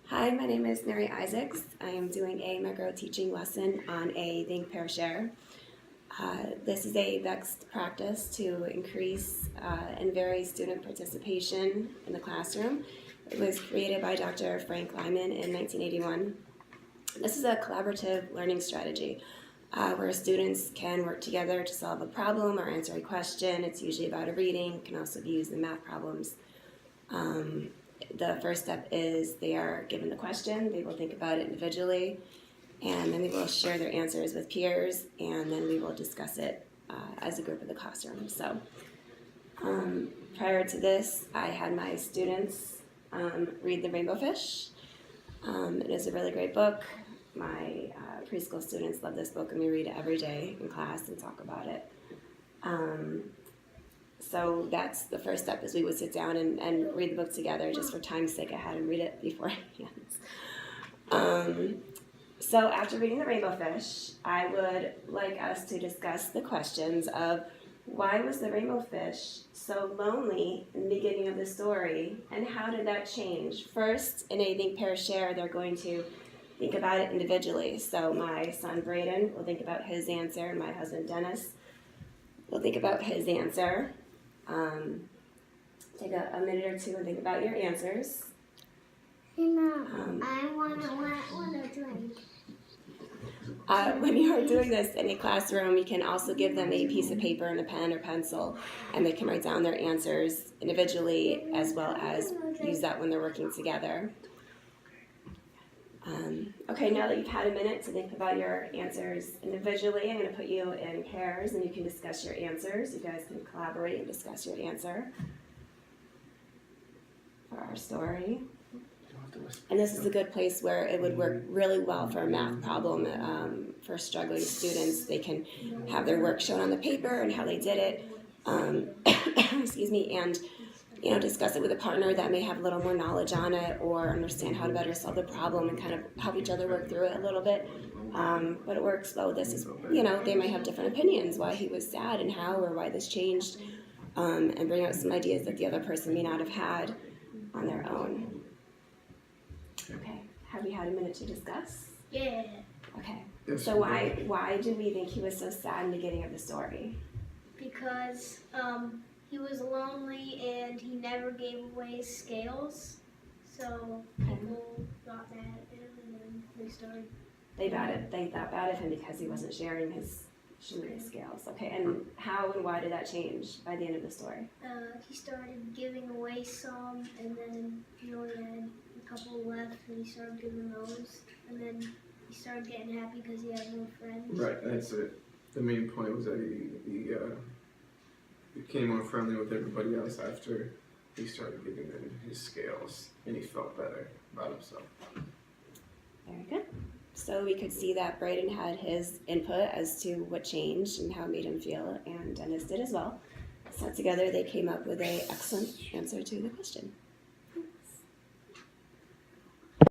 Hi, my name is Mary Isaacs. I am doing a MicroTeaching lesson on a ThinkPairShare. This is a best practice to increase and vary student participation in the classroom. It was created by Dr. Frank Lyman in 1981. This is a collaborative learning strategy where students can work together to solve a problem or answer a question. It's usually about a reading, can also be used in math problems. The first step is they are given the question, they will think about it individually, and then they will share their answers with peers, and then we will discuss it as a group in the classroom. So prior to this, I had my students read The Rainbow Fish. It is a really great book. My preschool students love this book, and we read it every day in class and talk about it. So that's the first step, is we would sit down and read the book together. Just for time's sake, I had them read it beforehand. So after reading The Rainbow Fish, I would like us to discuss the questions of why was the rainbow fish so lonely in the beginning of the story, and how did that change? First, in a ThinkPairShare, they're going to think about it individually. So my son Braden will think about his answer, and my husband Dennis will think about his answer. Take a minute or two and think about your answers. I want to drink. When you are doing this in a classroom, you can also give them a piece of paper and a pen or pencil, and they can write down their answers individually as well as use that when they're working together. Okay, now that you've had a minute to think about your answers individually, I'm going to put you in pairs and you can discuss your answers. You guys can collaborate and discuss your answer for our story. And this is a good place where it would work really well for a math problem for struggling students. They can have their work shown on the paper and how they did it, excuse me, and discuss it with a partner that may have a little more knowledge on it or understand how to better solve the problem and kind of help each other work through it a little bit. But it works well with this is, they may have different opinions, why he was sad and how, or why this changed, and bring out some ideas that the other person may not have had on their own. Okay, have you had a minute to discuss? Yeah. Okay, so why do we think he was so sad in the beginning of the story? Because he was lonely and he never gave away his scales, so people got mad at him, and then they started. They thought bad of him because he wasn't sharing his scales. Okay, and how and why did that change by the end of the story? He started giving away some, and then he only had a couple left, and he started giving those, and then he started getting happy because he had more friends. Right, that's it. The main point was that he became more friendly with everybody else after he started giving them his scales, and he felt better about himself. Very good. So we could see that Braden had his input as to what changed and how it made him feel, and Dennis did as well. So together they came up with an excellent answer to the question.